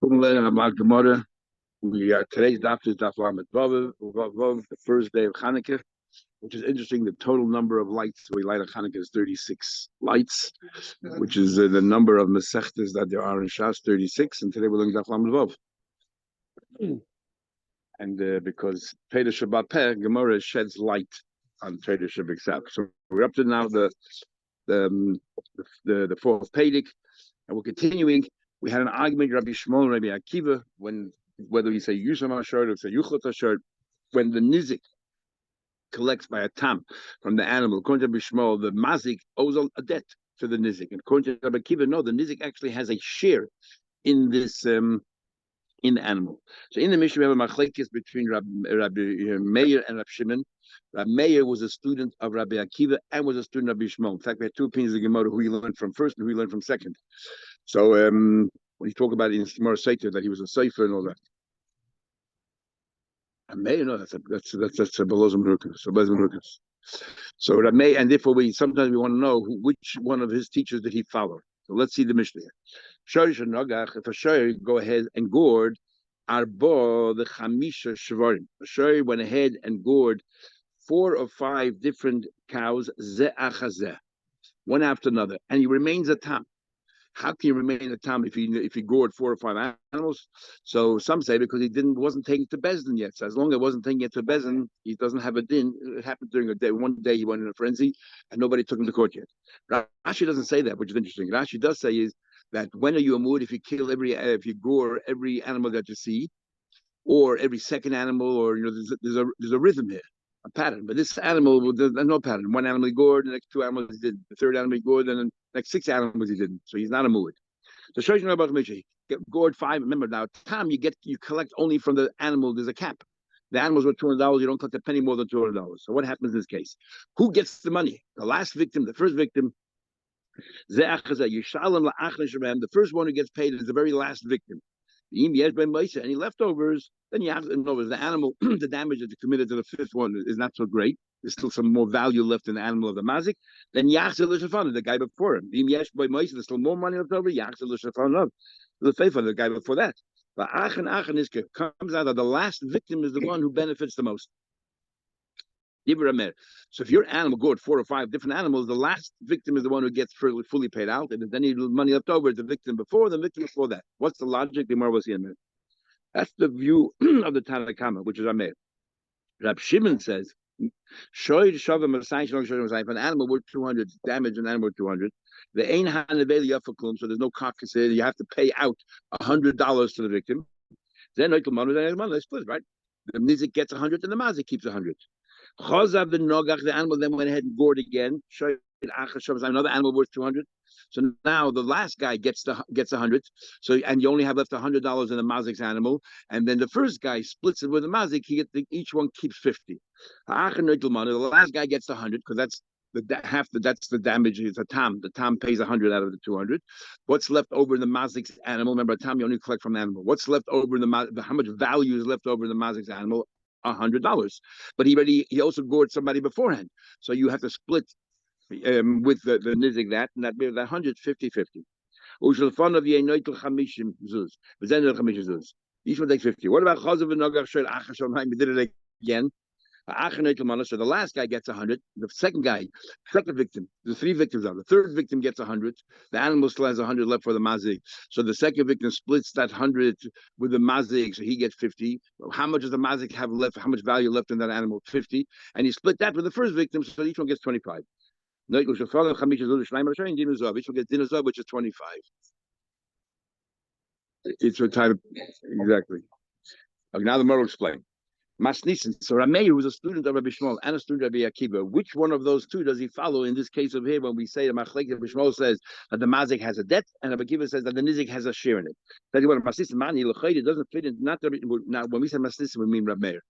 Gemara. We are today's daf is daf Bava, the first day of Hanukkah, which is interesting. The total number of lights we light on Hanukkah is 36 lights, which is the number of Masechtas that there are in Shas, 36. And today we're learning daf Vav. And because Teda Shabbat Peh, Gemara sheds light on Teda Shabbat. So we're up to now the fourth Pedic, and we're continuing. We had an argument, Rabbi Shmuel and Rabbi Akiva, whether you say Yusham HaShard or say Yuchot HaShard, when the Nizik collects by a tam from the animal. According to Rabbi Shmuel, the Mazik owes a debt to the Nizik. And according to Rabbi Akiva, no, the Nizik actually has a share in this in the animal. So in the Mishnah, we have a machlekes between Rabbi Meir and Rabbi Shimon. Rabbi Meir was a student of Rabbi Akiva and was a student of Rabbi Shmuel. In fact, we had two opinions of Gemara, who he learned from first and who he learned from second. So when you talk about it in Gemara Seiter that he was a Sefer and all that, Rabbi Meir, no, that's a Belozim Rukas. So Rabbi Meir, and therefore sometimes we want to know which one of his teachers did he follow. So let's see the Mishnah here. If a shoy go ahead and gored arbo the chamisha shvarim, a shoy went ahead and gored 4 or 5 different cows, ze achazeh, one after another, and he remains a tam. How can he remain a tam if he gored 4 or 5 animals? So some say because he wasn't taking it to Bezdin yet. So as long as it wasn't taking it to Bezdin, he doesn't have a din. It happened during a day. One day he went in a frenzy, and nobody took him to court yet. Rashi doesn't say that, which is interesting. Rashi does say is that when are you a mood if you kill if you gore every animal that you see, or every second animal, or there's a rhythm here, a pattern. But this animal, there's no pattern. One animal he gored, the next 2 animals he didn't. The third animal he gored, and the next 6 animals he didn't. So he's not a mood. So shows you about Mishnah. Gored 5. Remember now, time you collect only from the animal. There's a cap. The animals were $200. You don't collect a penny more than $200. So what happens in this case? Who gets the money? The last victim, the first victim. The first one who gets paid is the very last victim. Any leftovers, then you have to know the animal, the damage that you committed to the 5th one is not so great. There's still some more value left in the animal of the mazik. Then the guy before him. There's still more money left over. The guy before that. The comes out that the last victim is the one who benefits the most. So if your animal gored 4 or 5 different animals, the last victim is the one who gets fully paid out, and if any money left over is the victim before that. What's the logic? The Gemara will see in a minute. That's the view of the Bava Kama, which is Amir. Rab Shimon says, if an animal worth 200, damage an animal worth 200, so there's no carcass here, you have to pay out $100 to the victim. Then they split, right? The nizik gets 100 and the mazik keeps 100. The animal then went ahead and gored again. Another animal worth 200. So now the last guy gets 100. So and you only have left $100 in the mazik's animal, and then the first guy splits it with the mazik. Each one keeps 50. The last guy gets 100 because that's that's the damage. It's a tam. The tam pays 100 out of the 200. What's left over in the mazik's animal? Remember, a tam you only collect from the animal. What's left over in how much value is left over in the mazik's animal? $100, but he also gored somebody beforehand, so you have to split with the nizik and that be 150-50. Each one takes 50. What about chazav and nogach? We did it again. So the last guy gets 100. The second victim, the 3 victims are. The third victim gets 100. The animal still has 100 left for the mazik. So the second victim splits that 100 with the mazik, so he gets 50. How much does the mazik have left? How much value left in that animal? 50. And he split that with the first victim, so each one gets 25. Each one gets dinner, which is 25. It's a type exactly. Okay, now the Gemara will explain. Masnisin. So Rameir, who's a student of Rabbi Shmuel and a student of Rabbi Akiva, which one of those two does he follow in this case of here when we say the Machlek? Rabbi Shmuel says that the mazik has a debt, and Rabbi Akiva says that the nizik has a share in it. That what Masnisin mani l'chayda doesn't fit in. Not now when we say Masnisin, we mean Rameir.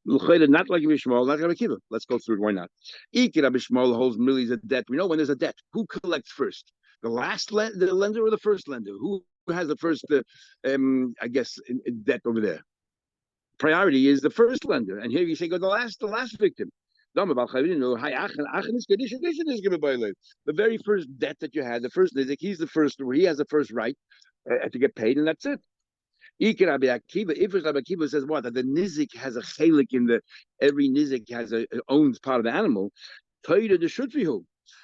L'chayda not like Rabbi Shmuel, not Rabbi Akiva. Let's go through it. Why not? Iki Rabbi Shmuel holds millies of debt. We know when there's a debt, who collects first? The lender or the first lender? Who has the first? Debt over there. Priority is the first lender, and here you say go the last victim. The very first debt that you had, the first nizik, he has the first right to get paid, and that's it. Rabbi Akiva, if Rabbi Akiva says what? That the nizik has a chelik in the, every nizik has owns part of the animal. Toida the shutvihu.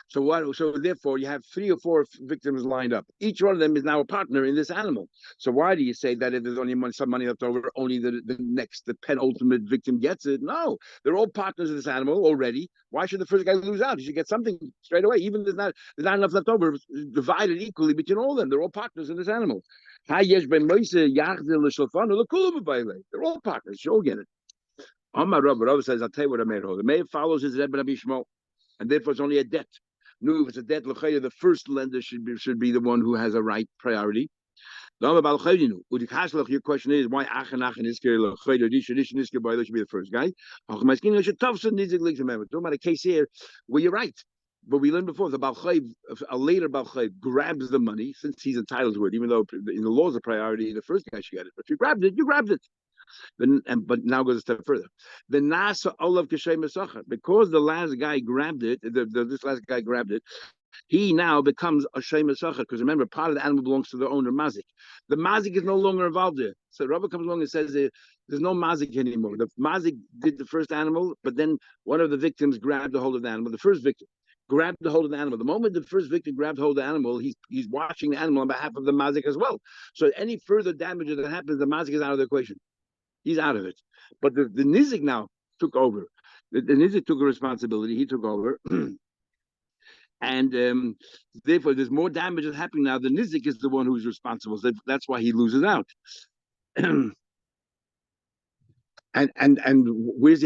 So what? So therefore, you have 3 or 4 victims lined up. Each one of them is now a partner in this animal. So why do you say that if there's only some money left over, only the penultimate victim gets it? No, they're all partners in this animal already. Why should the first guy lose out? He should get something straight away. Even if there's not enough left over, divided equally between all of them. They're all partners in this animal. They're all partners. You'll get it. Amar Rav says, I'll tell you what I made hold. The mayor follows his Rebbe Rabbi Shmuel, and therefore it's only a debt. No, if it's a debt, the first lender should be the one who has a right priority. Your question is why Achanach and Isker should be the first guy. Talking about a case here where you're right. But we learned before the Balchayv, a later Balchayv grabs the money since he's entitled to it, even though in the law is a priority, the first guy should get it. But if you grabbed it, you grabbed it. But now goes a step further. The Nasa Olav Kashay Mesachar, because the last guy grabbed it, this last guy grabbed it, he now becomes a Shem Mesachar, because remember, part of the animal belongs to the owner, Mazik. The Mazik is no longer involved there. So Rabbi comes along and says there's no Mazik anymore. The Mazik did the first animal, but then one of the victims grabbed the hold of the animal. The first victim grabbed the hold of the animal. The moment the first victim grabbed hold of the animal, he's watching the animal on behalf of the Mazik as well. So any further damage that happens, the Mazik is out of the equation. He's out of it. But the Nizik now took over. The Nizik took a responsibility. He took over. And therefore, there's more damage that's happening now. The Nizik is the one who's responsible. So that's why he loses out. and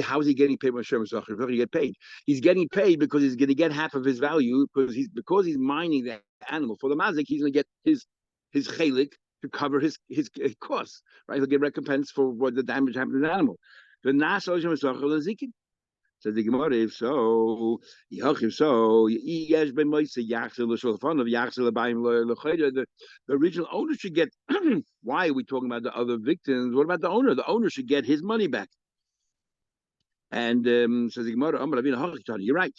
how is he getting paid by Shem Mesachar? He get paid. He's getting paid because he's going to get half of his value because he's mining the animal for the Mazik. He's going to get his chelik to cover his costs, right? He'll get recompense for what the damage happened to the animal. The Nasa Shem Mesachar Zikin. Says the Gemara, if so, the original owner should get. Why are we talking about the other victims? What about the owner? The owner should get his money back. And says the Gemara, you're right.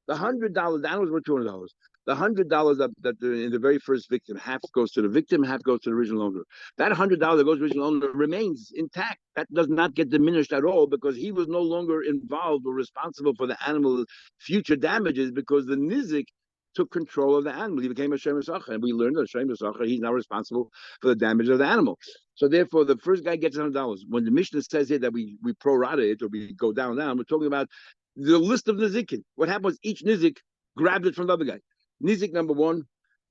The $100, the animals were $200. The $100 that in the very first victim, half goes to the victim, half goes to the original owner. That $100 that goes to the original owner remains intact. That does not get diminished at all because he was no longer involved or responsible for the animal's future damages because the nizik took control of the animal. He became a Shem Mesachar, and we learned that Shem Mesachar, he's now responsible for the damage of the animal. So therefore, the first guy gets $100. When the Mishnah says here that we prorata it or we go down, we're talking about the list of nizikin. What happened was each nizik grabbed it from the other guy. Nizik number one,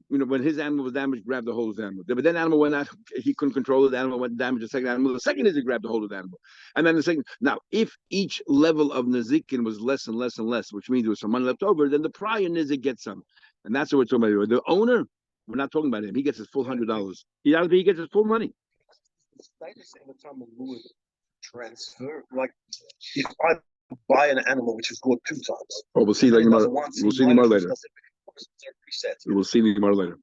when his animal was damaged, grabbed the hold of the animal. But then the animal went out, he couldn't control it, the animal went and damaged the second animal. The second Nizik grabbed the hold of the animal. And then the second. Now, if each level of Nizikin was less and less and less, which means there was some money left over, then the prior Nizik gets some. And that's what we're talking about. The owner, we're not talking about him. He gets his full $100. He gets his full money. Transfer, like if I buy an animal which is bought 2 times. Oh, we'll see that tomorrow. We'll see tomorrow later. We'll see tomorrow later.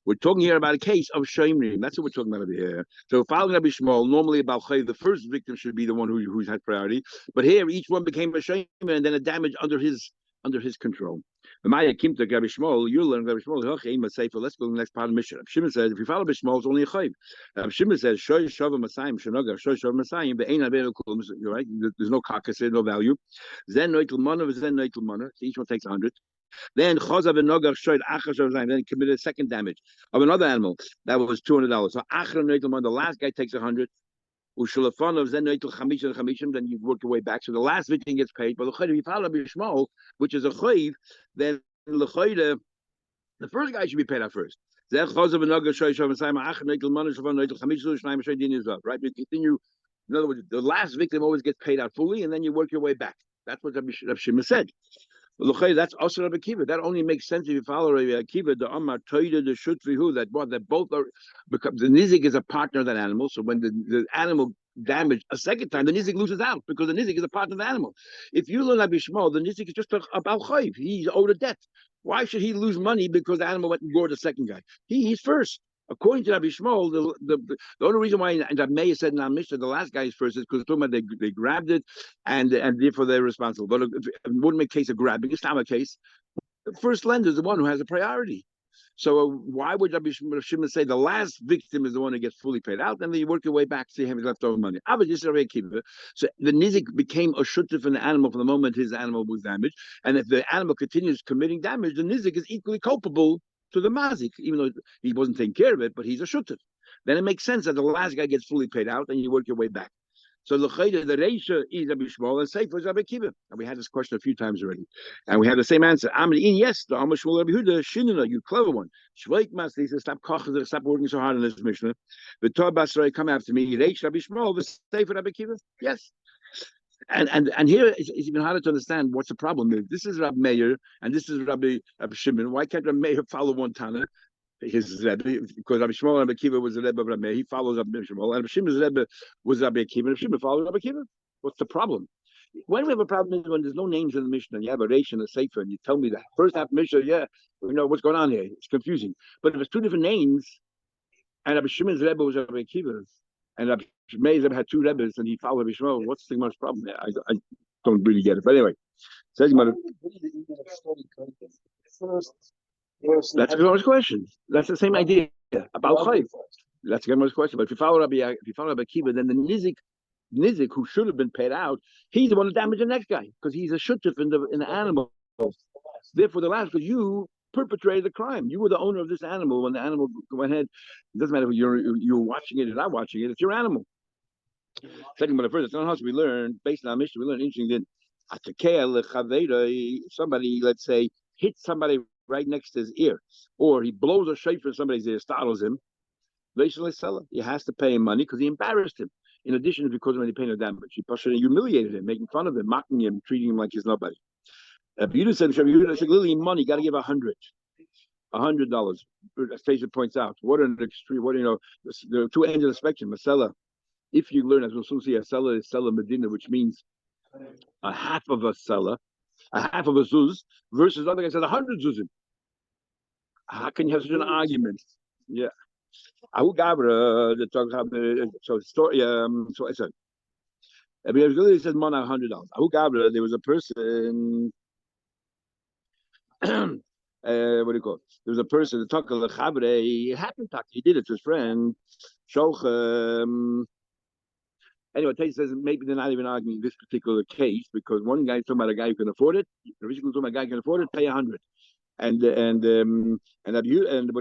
We're talking here about a case of Shemrim. That's what we're talking about over here. So following Rabbi Shmuel, normally about Chay, the first victim should be the one who's had priority. But here, each one became a Shemrim and then a damage under his control. Maya Kimta Rabbi Shmuel, you learn Rabbi Shmuel. Let's go to the next part of the mission. Shimon says, if you follow Rabbi Shmuel, it's only a chayv. Shimon says, Shoy Shava Masayim Shanoga, Shoy Shava Masayim, the Ein Avenu Kulum. You're right. There's no carcass, no value. Zen Noitel Mana, Zen Noitel Mana. Each one takes 100. Then Chozav and Nogar Shoy Achar Shava Masayim. Then he committed a second damage of another animal that was $200. So Achar Noitel Mana, the last guy takes 100. Then you work your way back. So the last victim gets paid. But if you follow Rabbi Shmuel, which is a chayv, then the first guy should be paid out first. Right? You continue. In other words, the last victim always gets paid out fully, and then you work your way back. That's what Rabbi Shimon said. That's also Rabbi Akiva. That only makes sense if you follow Rabbi Akiva. The Amar Toida, the Shutvihu, that both are because the Nizik is a partner of that animal. So when the animal damaged a second time, the Nizik loses out because the Nizik is a partner of the animal. If you learn Rabbi Shmuel, the Nizik is just a Bal Chayv. He's owed a debt. Why should he lose money because the animal went and gored the second guy? He's first. According to Rabbi Shmuel, the only reason why the Meir said in our Mishnah the last guy is first is because they grabbed it and therefore they're responsible. But it wouldn't make a case of grabbing. It's not a case. The first lender is the one who has a priority. So why would Rabbi Shimon say the last victim is the one who gets fully paid out, and then you work your way back to him with leftover money? So the nizik became a shuttif in the animal from the moment his animal was damaged, and if the animal continues committing damage, the nizik is equally culpable to the mazik, even though he wasn't taking care of it, but he's a shuttif. Then it makes sense that the last guy gets fully paid out, and you work your way back. So the Reisha is Rabbi Shmuel and Sefer is Rabbi Kiva. And we had this question a few times already. And we had the same answer. In yes, the Amar Shmuel Rabbi Huda, Shinina, you clever one. Shveik Mas, he says, stop koching, stop working so hard in this Mishnah. The Torah Basrai, come after me. Reish Rabbi Shmuel, the Sefer Rabbi Kiva. Yes. And here it's even harder to understand what's the problem. This is Rabbi Meir and this is Rabbi Shimon. Why can't Rabbi Meir follow one Tana? His Rebbe, because Rabbi Shmuel and Rabbi Kiva was the Rebbe of Rabbi Meir. He follows Rabbi Shmuel, and Rabbi Shimon's Rebbe was Rabbi Kiva, and Rabbi Shimon follows Rabbi Kiva. What's the problem? When we have a problem is when there's no names in the Mishnah, and you have a Reish and a Sefer, and you tell me that first half Mishnah, yeah, we know what's going on here. It's confusing. But if it's two different names, and Rabbi Shimon's Rebbe was Rabbi Kiva, and Rabbi Meir's Rebbe had two Rebbes, and he followed Rabbi Shmuel, what's the most problem there? I don't really get it. But anyway, says that's a Gemara's question. That's the same idea about Chayv. That's a Gemara's question. But if you follow Rabbi Kiva, then the Nizik who should have been paid out, he's the one who damaged the next guy because he's a shuttif in the animal. Therefore, the last, because you perpetrated the crime. You were the owner of this animal when the animal went ahead. It doesn't matter if you're watching it or not watching it. It's your animal. Second, but first, it's not how we learn based on our mission. We learn interesting that somebody, let's say, hits somebody right next to his ear, or he blows a shofar in somebody's ear, startles him. He has to pay him money because he embarrassed him. In addition, because when he paid no damage, he humiliated him, making fun of him, mocking him, treating him like he's nobody. Yehuda said, "Lily, money, you got to give $100. As Taisha points out, what an extreme. What there are two ends of the spectrum. Masela, if you learn, as we'll soon see, a seller is seller medina, which means a half of a seller, a half of a zuz, versus other guy says 100 zuzim. How can you have such an argument? Yeah. Ahu Gabra, the talk so story. So I said, he said, "Mana $100." Ahu Gabra, there was a person. What do you call it? There was a person that talked to the Chabre. He happened to talk. He did it to his friend. Shoch. Anyway, Tate says maybe they're not even arguing this particular case because one guy is talking about a guy who can afford it. The original talking about a guy who can afford it, pay 100. And what do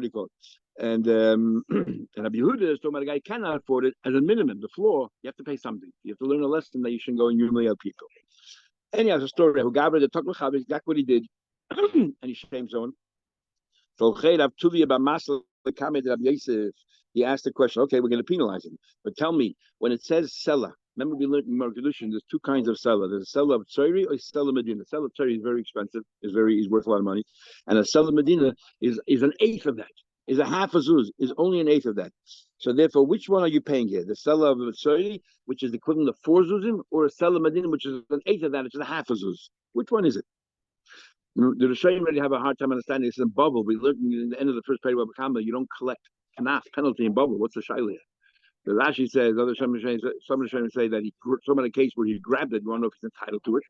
you call it? And Rabbi Yehuda is talking about a guy who cannot afford it as a minimum. The floor, you have to pay something. You have to learn a lesson that you shouldn't go and humiliate people. And he has a story. Who Gabra the Tok L'Chavis, that's what he did, and he shamed someone. So he asked the question. Okay, we're going to penalize him, but tell me when it says seller. Remember, we learned in Markedushim, there's two kinds of seller. There's a seller of Tzori or a seller Medina. Seller of Tzori is very expensive, is worth a lot of money. And a seller Medina is an eighth of that, is a half a zuz, is only an eighth of that. So therefore, which one are you paying here? The seller of Tzori, which is the equivalent of 4 zuzim, or a seller Medina, which is an eighth of that, which is a half a zuz? Which one is it? The Rishonim really have a hard time understanding this in bubble. We learned in the end of the first period of Bava Kama, you don't collect kanaf, penalty in bubble. What's the shaila? The Rashi says, some Rishonim say that he some in a case where he grabbed it, you want to know if he's entitled to it.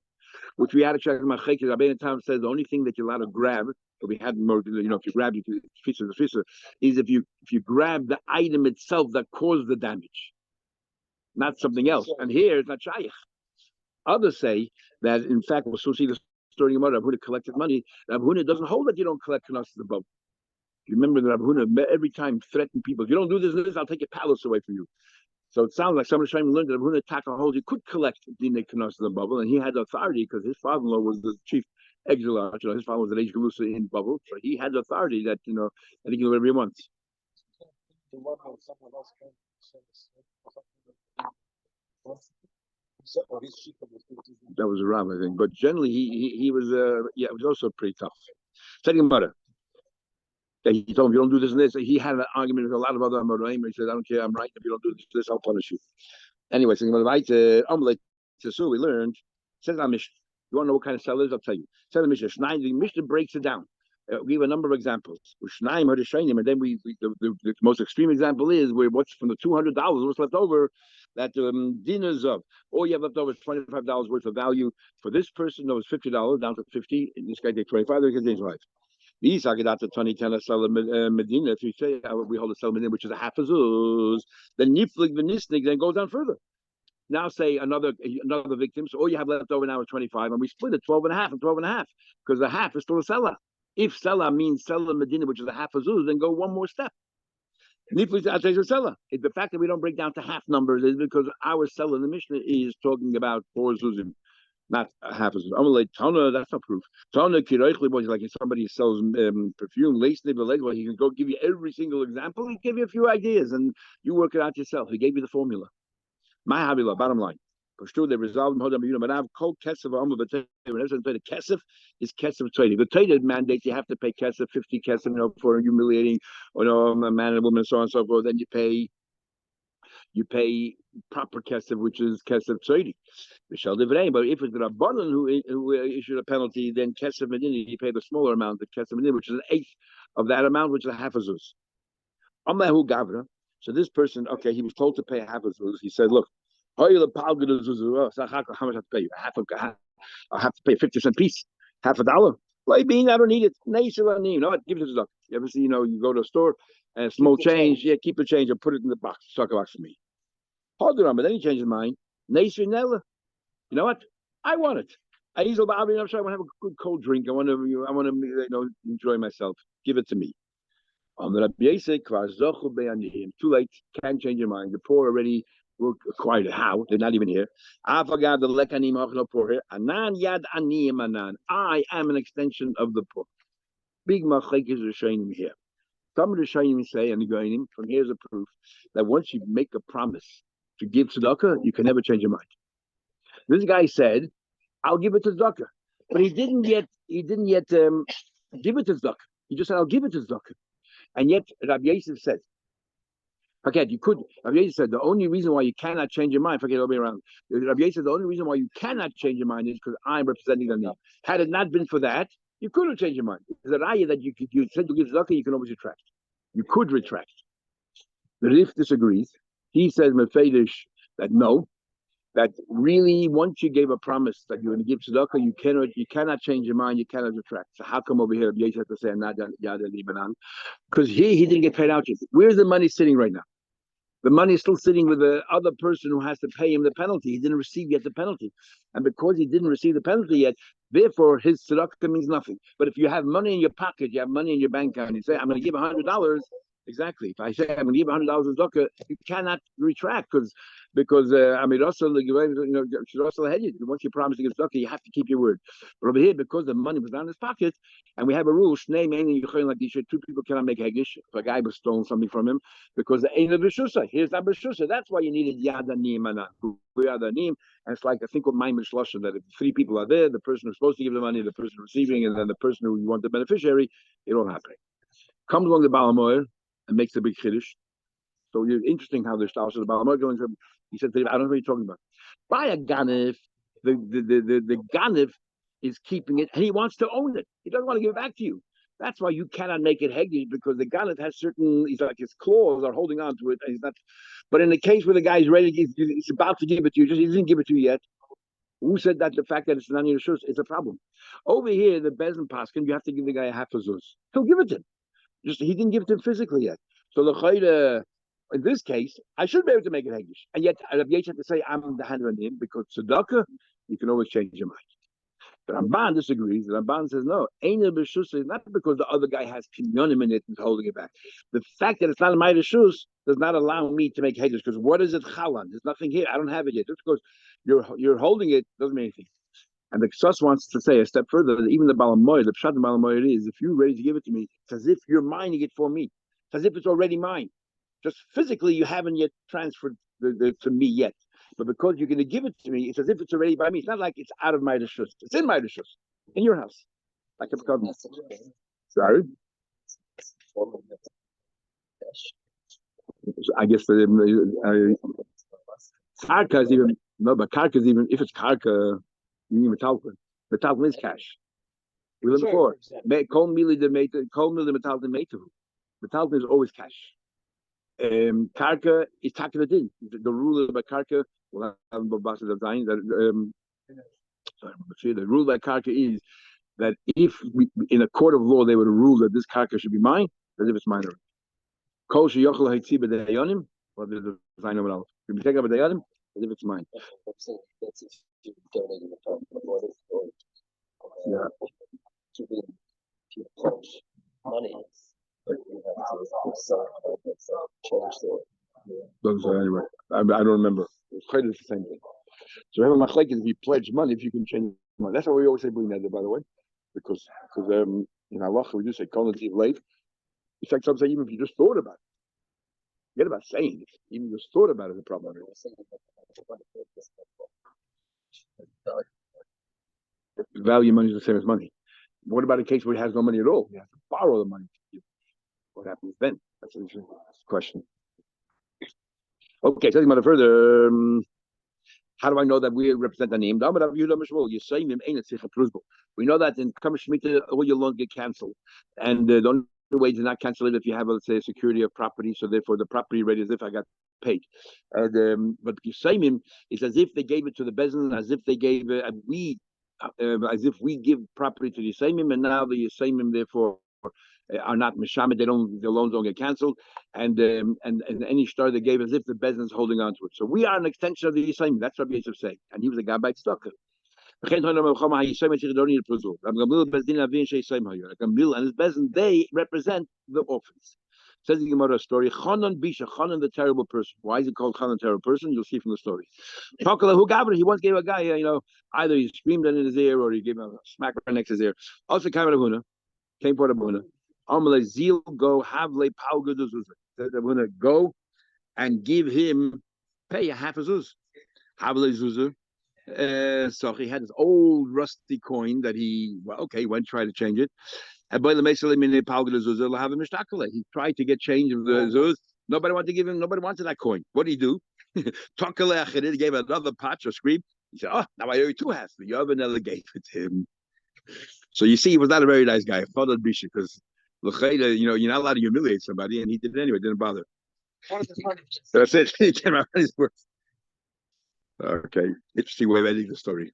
Which we had to check in Machekes. Rabbeinu Tam says the only thing that you're allowed to grab, but we had more, if you grab it, is if you grab the item itself that caused the damage, not something else. And here it's not shaykh. Others say that in fact we'll still see the story about Rav Huna collected money. Rav Huna doesn't hold that you don't collect kanas above. You remember that Rav Huna every time threatened people. If you don't do this, I'll take your palace away from you. So it sounds like somebody trying to learn that Rav Huna Taka holds you could collect dinei kanas in the bubble, and he had authority because his father-in-law was the chief exilar. His father was an Eish Galusa in bubble, so he had authority that that he can do whatever he wants. That was a Ram, I think. But generally, he was it was also pretty tough. Second mother. He told him, "You don't do this and this." He had an argument with a lot of other Amoraim. He said, "I don't care. I'm right. If you don't do this, I'll punish you." Anyway, second mother. Omelette. So we learned. Says our Mishnah. You want to know what kind of seller is? I'll tell you. Says the Mishnah. The Mishnah breaks it down. We have a number of examples. And then the most extreme example is where what's from the $200, what's left over, that dinars of, all you have left over is $25 worth of value. For this person, it was $50 down to 50. And this guy takes 25, they can change life. These are get to 2010 Medina. If you say we hold a sell Medina, which is a half a zuz, then Niflig Venisnik then goes down further. Now say another victim. So all you have left over now is 25, and we split it 12 and a half and 12 and a half because the half is still a seller. If seller means seller Medina, which is a half a zuz, then go one more step. The fact that we don't break down to half numbers is because our seller in the Mishnah is talking about 4 zuzim, not a half a zuz. I'm like, Tana, that's not proof. Tana kiroichli was like if somebody sells perfume, lace well, he can go give you every single example. He gave you a few ideas, and you work it out yourself. He gave you the formula. My havila, bottom line. For sure, they resolved but I've called kesef the kesef is kesef trading. The trading mandate you have to pay kesef 50 kesef, for humiliating, a man and woman, and so on and so forth. Then you pay proper kesef, which is kesef trading. But if it's the rabbanon who issued a penalty, then kesef medina you pay the smaller amount, the kesef medina, which is an eighth of that amount, which is a half a zuz. Amlahu gavra. So this person, okay, he was told to pay half a zuz. He said, look. How much I have to pay you? I have to pay a 50-cent piece, half a dollar. Like being, I don't need it. You know what? Give it to the doctor. You ever see, you go to a store and a small change, yeah, keep the change and put it in the box, stock box for me. Hold it on, but then he changed his mind. You know what? I want it. I'm sorry, I want to have a good cold drink. I want to enjoy myself. Give it to me. Too late, can't change your mind. The poor already were acquired. How? They're not even here. I am an extension of the poor. Big machek is Rishonim here. Some of the Rishonim say, and the Goyim, from here's a proof that once you make a promise to give tzedakah, you can never change your mind. This guy said, "I'll give it to tzedakah," but he didn't yet give it to tzedakah. He just said, "I'll give it to tzedakah," and yet Rabbi Yosef said. Forget you could. Rabbi Yosef said the only reason why you cannot change your mind. Forget all the way around. Rabbi Yosef said the only reason why you cannot change your mind is because I'm representing the name. Had it not been for that, you could have changed your mind. There's a raya that you said to give tzedakah, you can always retract. You could retract. The Rif disagrees. He says mefedish that no, that really once you gave a promise that you're going to give tzedakah, you cannot change your mind. You cannot retract. So how come over here Rabbi Yosef has to say not yada libanan? Because he didn't get paid out yet. Where's the money sitting right now? The money is still sitting with the other person who has to pay him the penalty. He didn't receive yet the penalty. And because he didn't receive the penalty yet, therefore his tzedakah means nothing. But if you have money in your pocket, you have money in your bank account, you say, I'm going to give $100. Exactly. If I say I'm going to give $100 tzedakah, you cannot retract because once you promise to give tzedakah, you have to keep your word. But over here, because the money was not in his pocket, and we have a rule, like two people cannot make hegish if a guy was stolen something from him, because the ain't a b'shusa. Here's not b'shusa. That's why you needed yadanim and and it's like I think with my mishloshen that if 3 people are there, the person who's supposed to give the money, the person receiving, and then the person who you want the beneficiary, it all happening. Comes along the Balamoyer and makes a big chiddush. So it's interesting how the stars of the Balamoyer going. He said, I don't know what you're talking about. By a ganif, the ganif is keeping it, and he wants to own it. He doesn't want to give it back to you. That's why you cannot make it hegdish, because the ganif has certain, he's like his claws are holding on to it, and he's not. But in the case where the guy's ready, he's about to give it to you, he didn't give it to you yet. Who said that the fact that it's not in your shoes is a problem? Over here, the Bezin Paskin, you have to give the guy a half a zuz. He'll give it to him. Just he didn't give it to him physically yet. So the chayda, in this case, I should be able to make it hegdish. And yet, Rabbi Yosef had to say, I'm the hand on him, because tzedakah, you can always change your mind. But Ramban disagrees. Ramban says, no, ain't a b'shus is not because the other guy has kinyonim in it and holding it back. The fact that it's not in my b'shus does not allow me to make hegdish, because what is it chalan? There's nothing here. I don't have it yet. Just because you're holding it doesn't mean anything. And the Ksus wants to say a step further that even the Balamoy, the Pshat of the Balamoy is, if you're ready to give it to me, it's as if you're mining it for me. It's as if it's already mine. Just physically, you haven't yet transferred to me yet. But because you're going to give it to me, it's as if it's already by me. It's not like it's out of my reshus. It's in my reshus, in your house. Like it's called. Sorry? I guess karka is even, no, but karka is even, if it's karka, you need metalka. Metalka is cash. We learned before. Kol mili de metal de. Metal is always cash. Karka is takadin. The rule about karka. Well, the rule by karka is that if in a court of law they would rule that this karka should be mine, as if it's mine. Kol sheyochel haitzi b'dayanim, or the design of it all. If you take up a dayanim, as if it's mine. That's if you donated the property. Yeah. To the money. Anyway, I don't remember. It's quite the same thing. So having machlek is if you pledge money, if you can change money. That's why we always say bring that, by the way, because in halacha we do say kol nativ late. In fact, some say even if you just thought about it, forget about saying it. Even just thought about it is a problem. Value money is the same as money. What about a case where he has no money at all? He has to borrow the money. What happens then? That's the question. Okay, talking about it further. How do I know that we represent the name? We know that in Kama Shemitah, all your loans get cancelled. And the only way to not cancel it if you have, let's say, a security of property, so therefore the property rate is if I got paid. But Yisayimim is as if they gave it to the Bezin, as if they gave as if we give property to the Yisayimim, and now the Yisayimim therefore are not mishamed, the loans don't get cancelled, and any star they gave as if the Bezin is holding on to it. So we are an extension of the Yisayim. That's what Yosef saying, and he was a guy by Tzedakah. And his Bezin, they represent the orphans. Says the Gemara story, Chanan Bisha, Chanan the terrible person. Why is it called Chanan the terrible person? You'll see from the story. He once gave a guy, either he screamed in his ear or he gave him a smack right next to his ear. Also came for the Abuna. Amalei Zil go Havle Pauga de Zuzah. They're going to go and give him, pay a half a zuz. Havle Zuzah. So he had this old rusty coin that he went to try to change it. And by the he tried to get change of the zuz. Nobody wanted to give him. Nobody wanted that coin. What did he do? He gave another patch or scream. He said, "Oh, now I owe you two halves." The other never gave it to him. So you see, he was not a very nice guy. Because you're not allowed to humiliate somebody, and he did it anyway. Didn't bother. That's it. He came out his words. Okay, interesting way of ending the story.